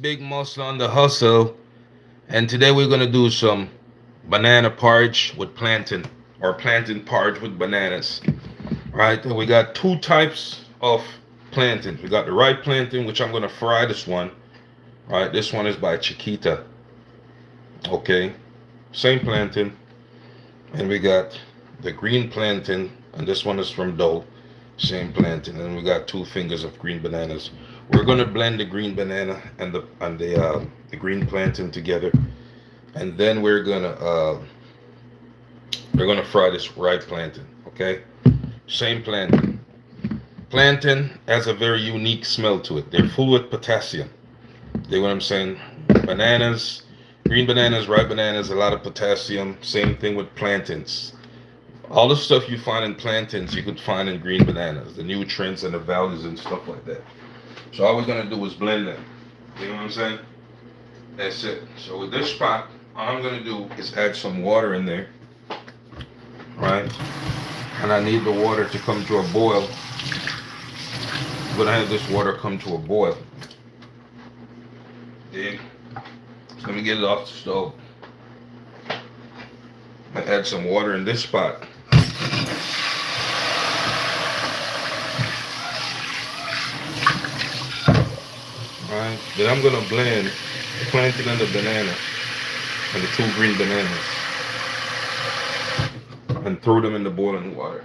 Big Muscle on the Hustle, and today we're gonna do some banana porridge with plantain, or plantain porridge with bananas. Right? And we got two types of plantain. We got the ripe plantain, which I'm gonna fry this one. Right? This one is by Chiquita. Okay, same plantain, and we got the green plantain, and this one is from Dole. Same plantain, and we got two fingers of green bananas. We're gonna blend the green banana and the green plantain together, and then we're gonna fry this ripe plantain. Okay, same plantain. Plantain has a very unique smell to it. They're full with potassium. You know what I'm saying? Bananas, green bananas, ripe bananas, a lot of potassium. Same thing with plantains. All the stuff you find in plantains, you could find in green bananas. The nutrients and the values and stuff like that. So all we're gonna do is blend them. You know what I'm saying? That's it. So with this pot, all I'm gonna do is add some water in there, right? And I need the water to come to a boil. I'm gonna have this water come to a boil. Yeah. So let me get it off the stove. I add some water in this pot. Right. Then I'm gonna blend the plantain and the banana and the two green bananas and throw them in the boiling water.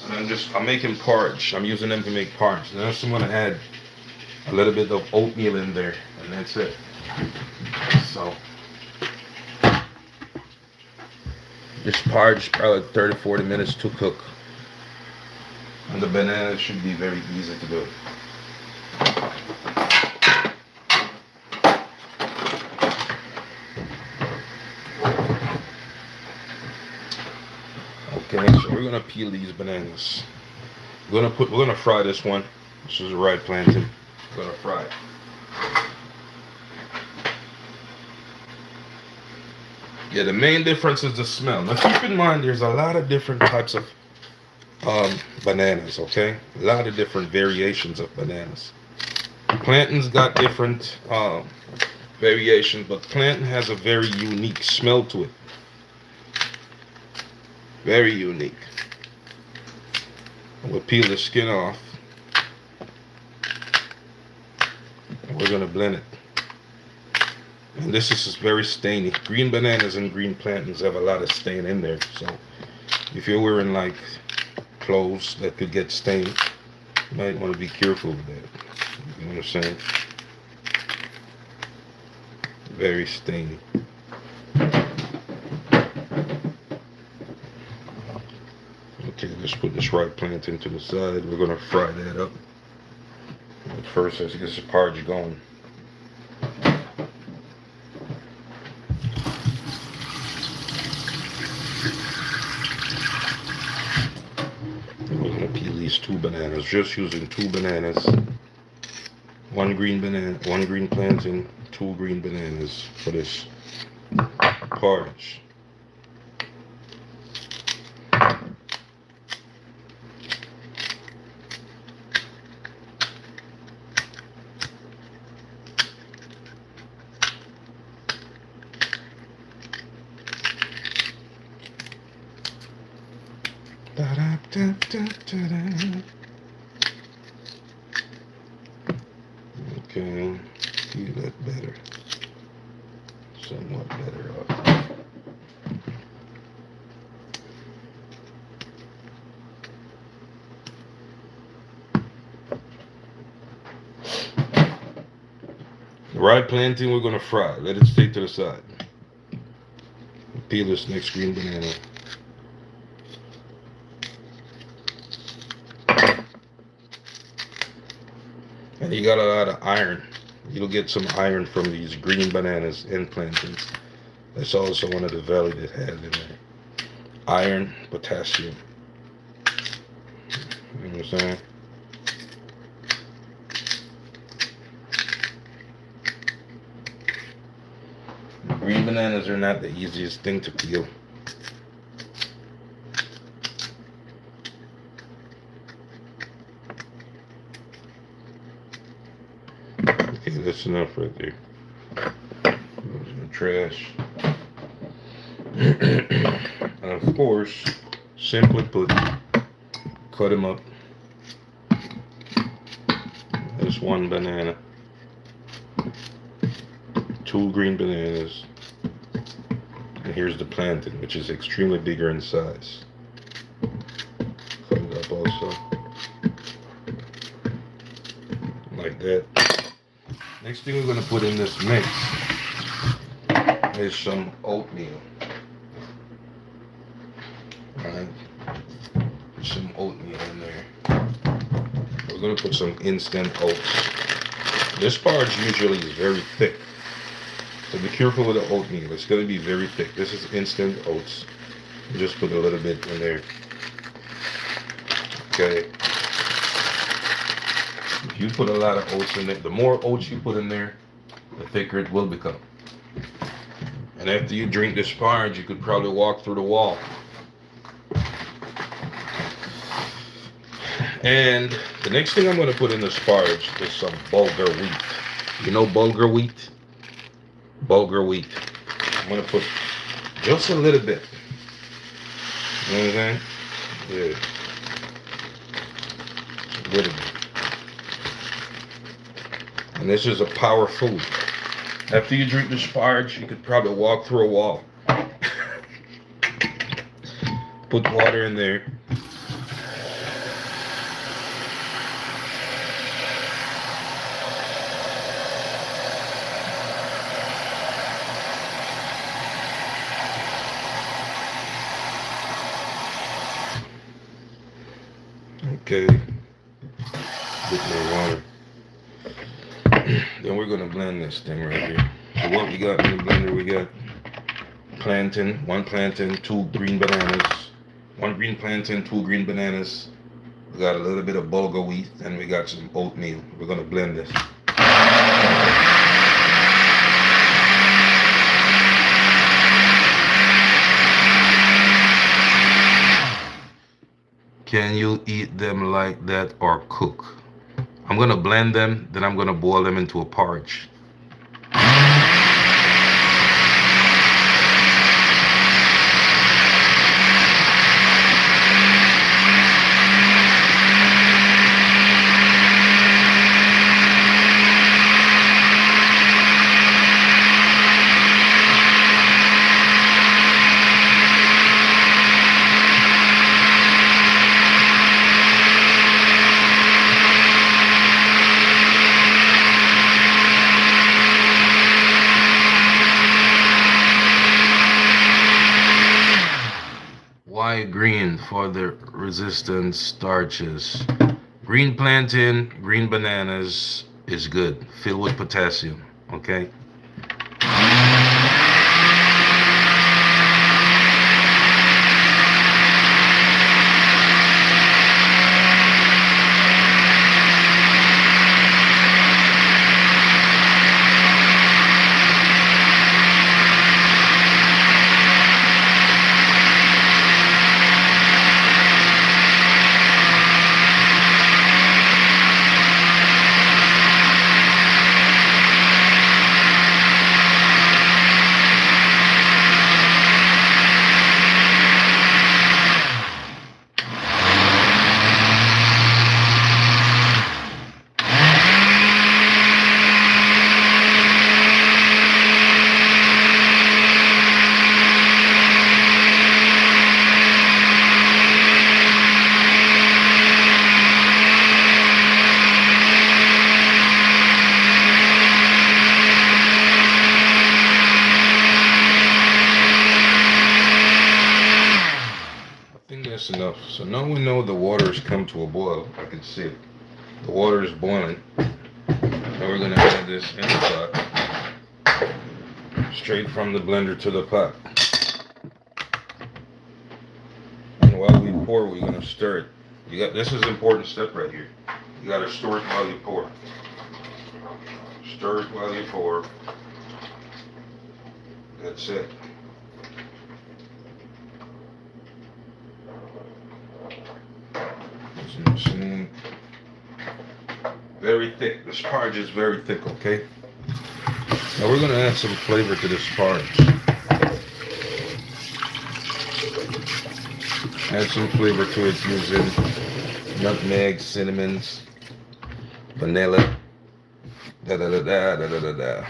And I'm making porridge. I'm using them to make porridge. And I'm just gonna add a little bit of oatmeal in there, and that's it. So this porridge probably 30, 40 minutes to cook. And the banana should be very easy to do. Okay, so we're gonna peel these bananas. We're gonna fry this one. This is a ripe plantain. We're gonna fry it. Yeah, the main difference is the smell. Now keep in mind there's a lot of different types of bananas, okay? A lot of different variations of bananas. Plantain's got different variations, but plantain has a very unique smell to it. Very unique. We'll peel the skin off. And we're gonna blend it. And this is very stainy. Green bananas and green plantains have a lot of stain in there. So if you're wearing like clothes that could get stained, you might want to be careful with that. You know what I'm saying? Very stainy. Okay, let's put this ripe plantain to the side. We're gonna fry that up. But first, let's get this porridge going. We're gonna peel these two bananas. Just using two bananas. One green banana, one green plantain, two green bananas for this porridge. Okay, feel that better. Somewhat better off. The ripe plantain we're gonna fry. Let it stay to the side. Peel this next green banana. And you got a lot of iron. You'll get some iron from these green bananas and plantains. That's also one of the value it has in there. Iron, potassium. You know what I'm saying? Green bananas are not the easiest thing to peel. Okay, that's enough right there. Those are the trash. And of course, simply put, cut them up. There's one banana, two green bananas, and here's the plantain, which is extremely bigger in size. Cut it up also, like that. Next thing we're going to put in this mix is some oatmeal. Alright, some oatmeal in there. We're going to put some instant oats. This porridge usually is very thick, so be careful with the oatmeal. It's going to be very thick. This is instant oats. Just put a little bit in there. Okay. If you put a lot of oats in there, the more oats you put in there, the thicker it will become. And after you drink this porridge, you could probably walk through the wall. And the next thing I'm going to put in this porridge is some bulgur wheat. You know bulgur wheat? Bulgur wheat. I'm going to put just a little bit. You know what I'm saying? Yeah. A little bit. And this is a power food. After you drink this porridge, you could probably walk through a wall. Put water in there. Okay. Bit more water. Then we're gonna blend this thing right here. So what we got in the blender, we got plantain, one plantain, two green bananas, one green plantain, two green bananas. We got a little bit of bulgur wheat, and we got some oatmeal. We're gonna blend this. Can you eat them like that or cook? I'm gonna blend them, then I'm gonna boil them into a porridge. Why green? For the resistant starches. Green plantain, green bananas is good, filled with potassium. Okay. Enough. So now we know the water has come to a boil. I can see it. The water is boiling. Now we're going to add this in the pot. Straight from the blender to the pot. And while we pour, we're going to stir it. This is an important step right here. You got to stir it while you pour. Stir it while you pour. That's it. very thick. This porridge is very thick, okay? Now we're gonna add some flavor to this porridge. Add some flavor to it using nutmeg, cinnamons, vanilla, da da da da da da da da.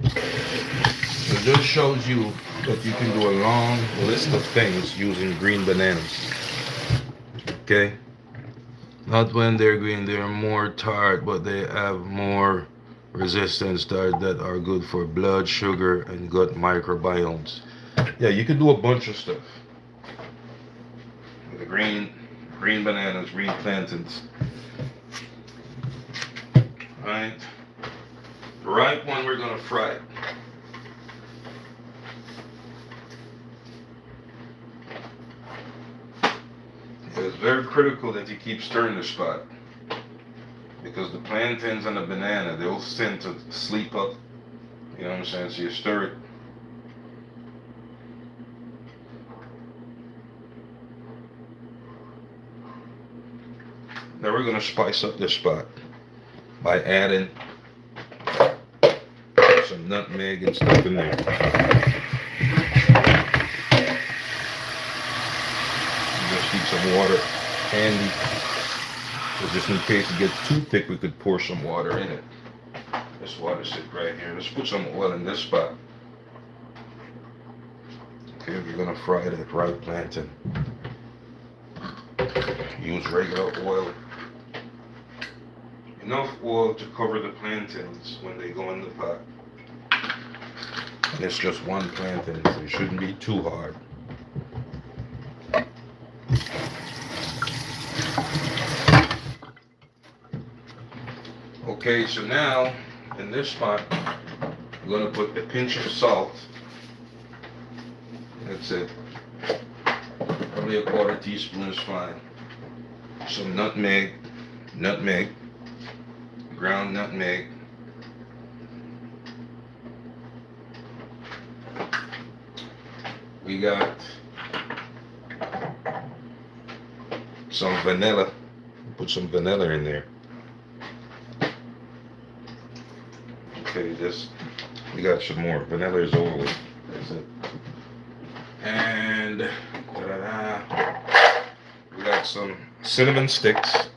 It just shows you that you can do a long list of things using green bananas. Okay? Not when they're green, they're more tart, but they have more resistance that are good for blood sugar and gut microbiomes. Yeah, you can do a bunch of stuff. The green bananas, green plantains. Right? The ripe one we're gonna fry it. It's very critical that you keep stirring the spot, because the plantains and the banana, they'll tend to sleep up. You know what I'm saying? So you stir it. Now we're gonna spice up this spot by adding some nutmeg and stuff in there. Just keep some water handy, just in case it gets too thick, we could pour some water in it. This water sit right here. Let's put some oil in this spot. Okay, we're gonna fry that ripe plantain. Use regular oil. Enough oil to cover the plantains when they go in the pot. And it's just one plantain, so it shouldn't be too hard. Okay, so now in this spot, we're gonna put a pinch of salt. That's it. Probably a quarter teaspoon is fine. Some nutmeg, ground nutmeg. We got some vanilla. Put some vanilla in there. Okay, we got some more. Vanilla is over with. That's it. And we got some cinnamon sticks.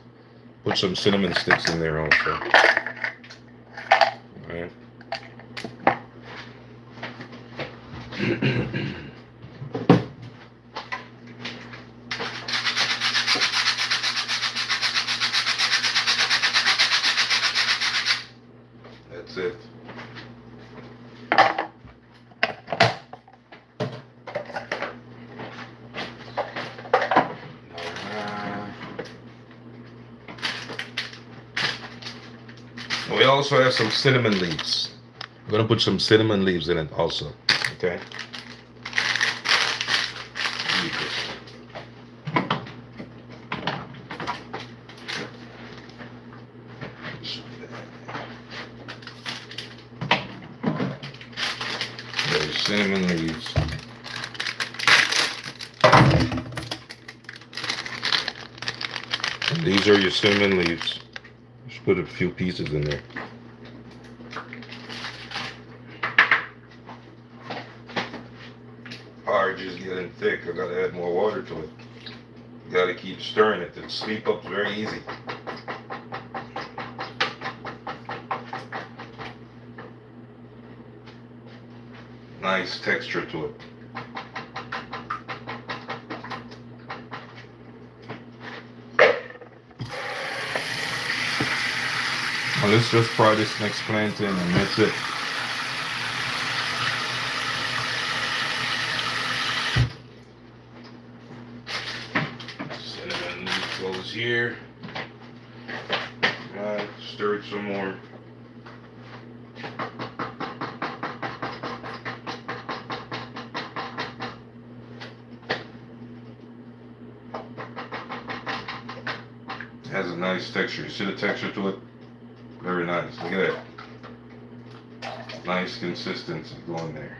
Put some cinnamon sticks in there also. Alright. That's it. We also have some cinnamon leaves. I'm gonna put some cinnamon leaves in it also. Okay. There's cinnamon leaves. And these are your cinnamon leaves. Just put a few pieces in there. Porridge is getting thick. I gotta add more water to it. You gotta keep stirring it. It'll sleep up very easy. Nice texture to it. Now let's just fry this next plantain and that's it. Cinnamon goes here. Alright, stir it some more. Has a nice texture. You see the texture to it? Very nice. Look at that. Nice consistency going there.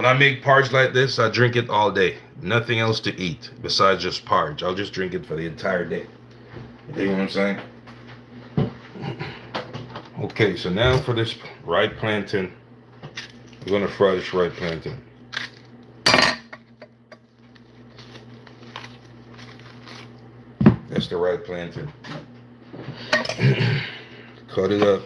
When I make porridge like this, I drink it all day. Nothing else to eat besides just porridge. I'll just drink it for the entire day. You know what I'm saying? Okay, so now for this ripe plantain, we're gonna fry this ripe plantain. That's the ripe plantain. Cut it up.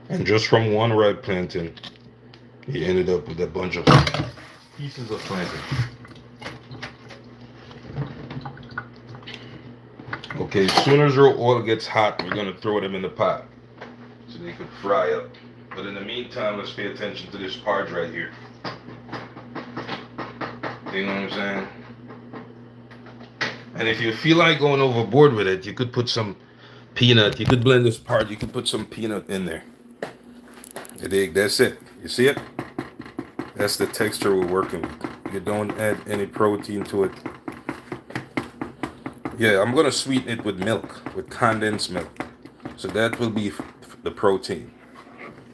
And just from one ripe plantain, he ended up with a bunch of pieces of plantain. Okay, as soon as your oil gets hot, we're gonna throw them in the pot so they could fry up. But in the meantime, let's pay attention to this porridge right here. You know what I'm saying? And if you feel like going overboard with it, you could put some peanut. You could blend this part. You could put some peanut in there. You dig? That's it. You see it? That's the texture we're working with. You don't add any protein to it. Yeah, I'm gonna sweeten it with milk, with condensed milk. So that will be the protein.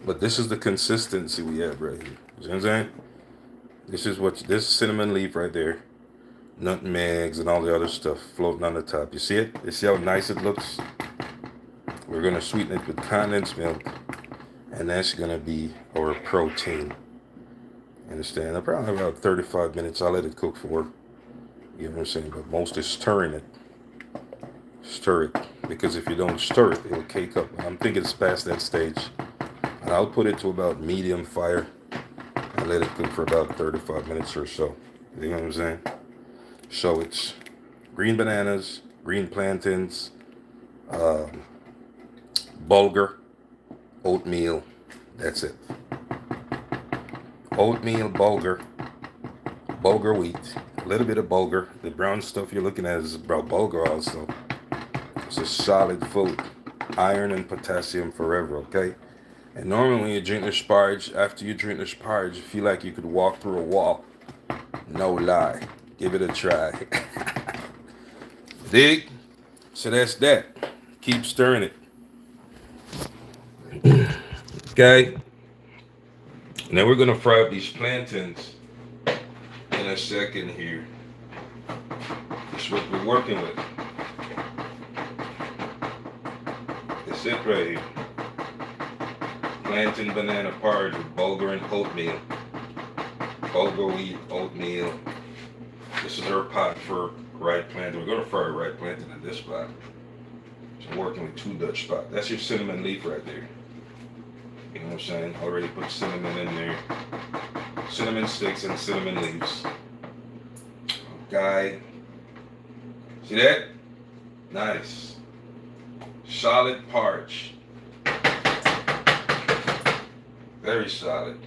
But this is the consistency we have right here. You know what I'm saying? This cinnamon leaf right there. Nutmegs and all the other stuff floating on the top. You see it? You see how nice it looks? We're gonna sweeten it with condensed milk. And that's gonna be our protein. Understand? Probably about 35 minutes. I'll let it cook for. You know what I'm saying? But most is stirring it. Stir it. Because if you don't stir it, it'll cake up. I'm thinking it's past that stage. And I'll put it to about medium fire. And let it cook for about 35 minutes or so. You know what I'm saying? So it's green bananas, green plantains, bulgur, oatmeal. That's it. Oatmeal, bulgur wheat, a little bit of bulgur. The brown stuff you're looking at is about bulgur also. It's a solid food. Iron and potassium forever, okay? And normally when you drink this porridge, after you drink this porridge, you feel like you could walk through a wall. No lie. Give it a try. Dig? So that's that. Keep stirring it. Okay? Now we're going to fry up these plantains in a second here. That's what we're working with. That's it right here. Plantain banana porridge with bulgur and oatmeal. Bulgur wheat, oatmeal. This is our pot for ripe plantain. We're going to fry ripe plantain in this pot. So I'm working with 2 Dutch spots. That's your cinnamon leaf right there. You know what I'm saying? Already put cinnamon in there. Cinnamon sticks and cinnamon leaves. Okay. See that? Nice. Solid porridge. Very solid.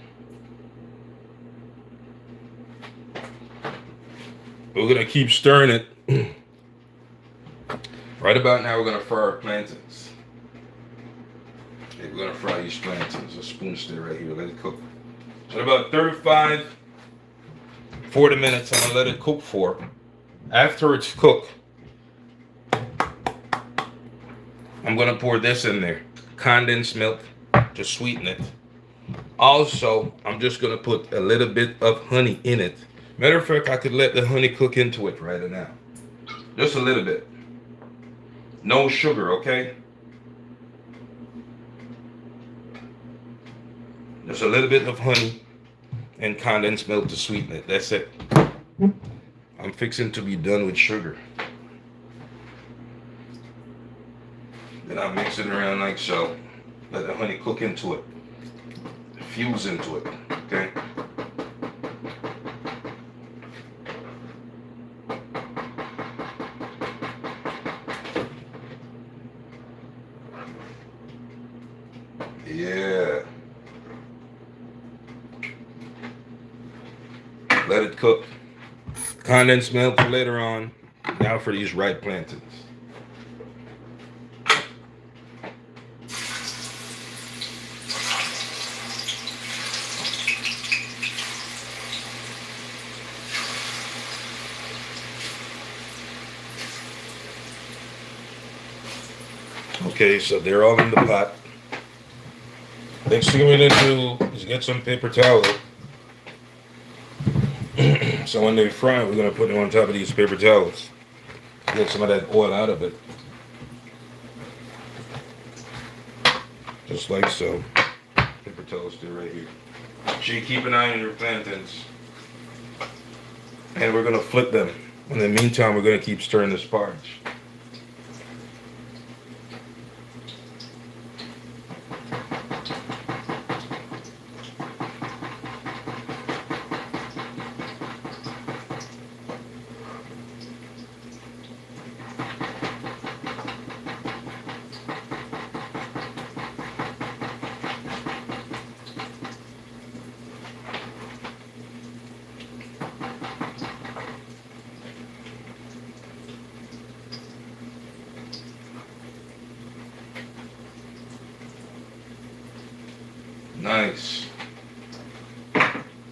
We're going to keep stirring it. Right about now, we're going to fry our plantains. Okay, we're going to fry these plantains. A spoon stir right here. Let it cook. So about 35, 40 minutes, I'm going to let it cook for. After it's cooked, I'm going to pour this in there. Condensed milk to sweeten it. Also, I'm just going to put a little bit of honey in it. Matter of fact, I could let the honey cook into it right now. Just a little bit. No sugar, okay? Just a little bit of honey and condensed milk to sweeten it. That's it. I'm fixing to be done with sugar. Then I mix it around like so. Let the honey cook into it. Fuse into it, okay? Yeah. Let it cook. Condensed milk for later on. Now for these ripe plantains. Okay, so they're all in the pot. Next thing we're gonna do is get some paper towel. So when they fry, we're gonna put them on top of these paper towels. Get some of that oil out of it. Just like so. Paper towels still right here. So you keep an eye on your plantains. And we're gonna flip them. In the meantime, we're gonna keep stirring this porridge. Nice.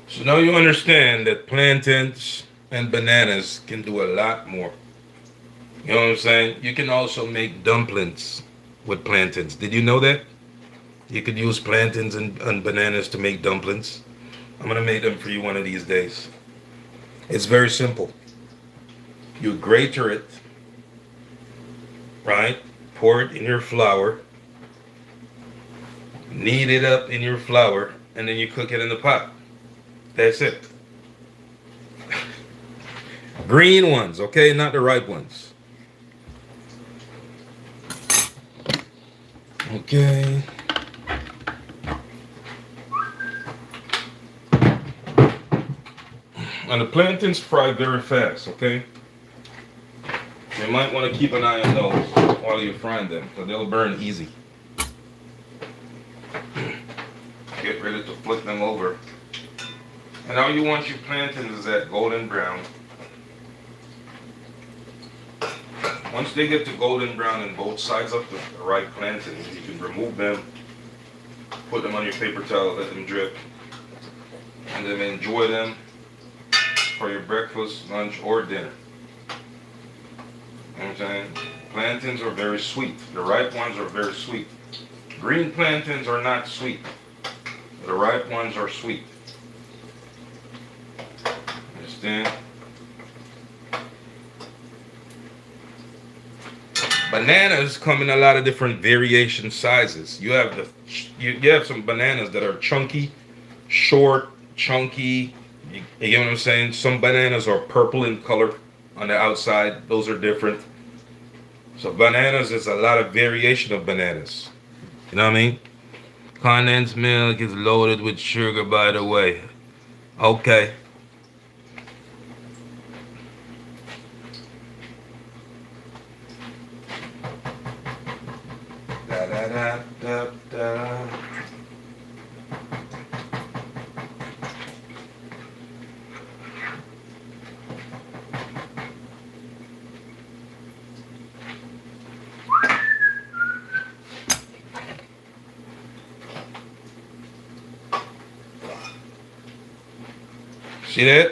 So now you understand that plantains and bananas can do a lot more. You know what I'm saying? You can also make dumplings with plantains. Did you know that? You could use plantains and bananas to make dumplings. I'm gonna make them for you one of these days. It's very simple. You grater it, right? Pour it in your flour, knead it up in your flour, and then you cook it in the pot. That's it. Green ones, okay? Not the ripe ones. Okay. And the plantains fry very fast, okay? You might want to keep an eye on those while you're frying them, because they'll burn easy. Get ready to flip them over. And all you want your plantains is that golden brown. Once they get to golden brown on both sides of the ripe plantains, you can remove them, put them on your paper towel, let them drip, and then enjoy them for your breakfast, lunch, or dinner. You know what I'm saying? Plantains are very sweet. The ripe ones are very sweet. Green plantains are not sweet. The ripe ones are sweet. Understand? Bananas come in a lot of different variation sizes. You have you have some bananas that are chunky, short, chunky. You know what I'm saying? Some bananas are purple in color on the outside. Those are different. So bananas is a lot of variation of bananas. You know what I mean? Condensed milk is loaded with sugar, by the way. Okay. Da da da da da. See that?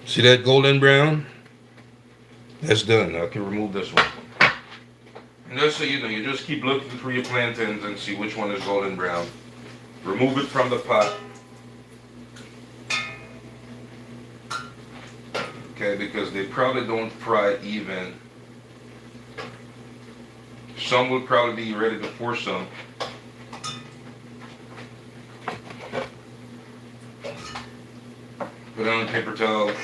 See that golden brown? That's done. I can remove this one. And just so you know, you just keep looking through your plantains and see which one is golden brown. Remove it from the pot. Okay, because they probably don't fry even. Some will probably be ready before some. Put it on a paper towel.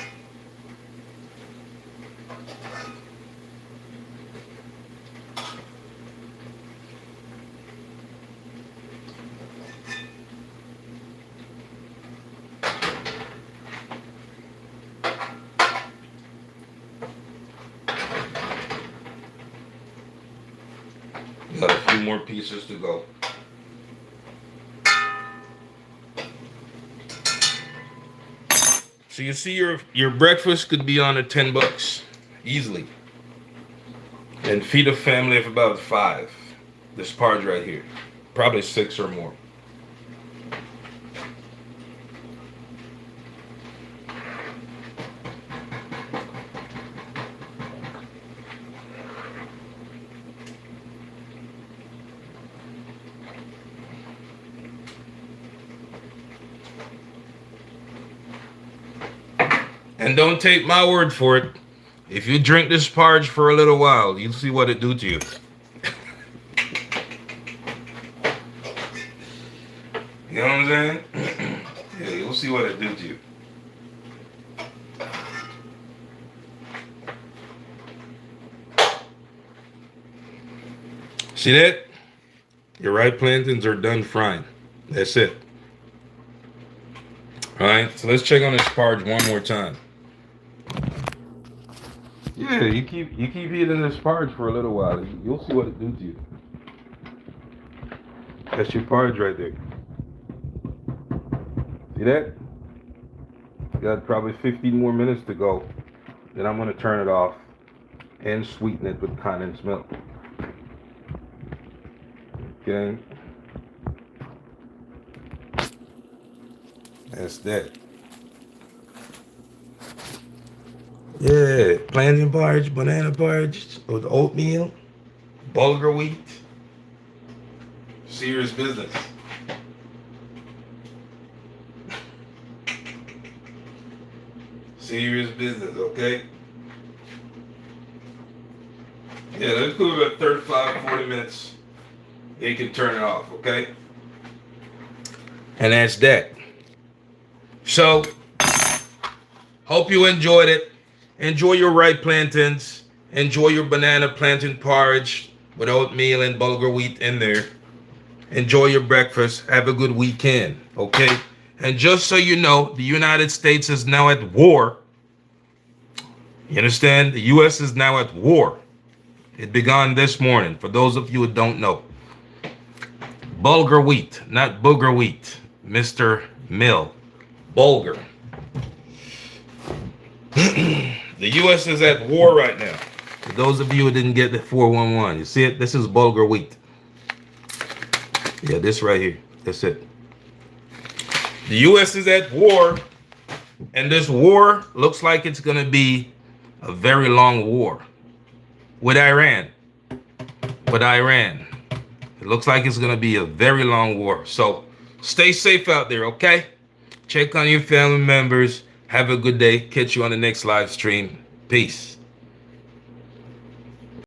Got a few more pieces to go. So you see your breakfast could be on at $10 easily. And feed a family of about 5. This porridge right here. Probably 6 or more. And don't take my word for it. If you drink this porridge for a little while, you'll see what it do to you. You know what I'm saying? Yeah, you'll see what it do to you. See that? Your ripe plantains are done frying. That's it. Alright, so let's check on this porridge one more time. Yeah, you keep eating this porridge for a little while. You'll see what it do to you. That's your porridge right there. See that? Got probably 15 more minutes to go. Then I'm gonna turn it off and sweeten it with condensed milk. Okay. That's that. Yeah, plantain porridge, banana porridge with oatmeal, bulgur wheat. Serious business. Serious business, okay? Yeah, let's go about 35, 40 minutes. You can turn it off, okay? And that's that. So, hope you enjoyed it. Enjoy your ripe plantains. Enjoy your banana plantain porridge with oatmeal and bulgur wheat in there. Enjoy your breakfast. Have a good weekend, okay? And just so you know, the United States is now at war. You understand? The U.S. is now at war. It began this morning, for those of you who don't know. Bulgur wheat, not booger wheat, Mr. Mill. Bulgur. The U.S. is at war right now. For those of you who didn't get the 411, you see it? This is bulgur wheat. Yeah, this right here. That's it. The U.S. is at war, and this war looks like it's going to be a very long war with Iran. It looks like it's going to be a very long war. So stay safe out there, okay? Check on your family members. Have a good day. Catch you on the next live stream. Peace.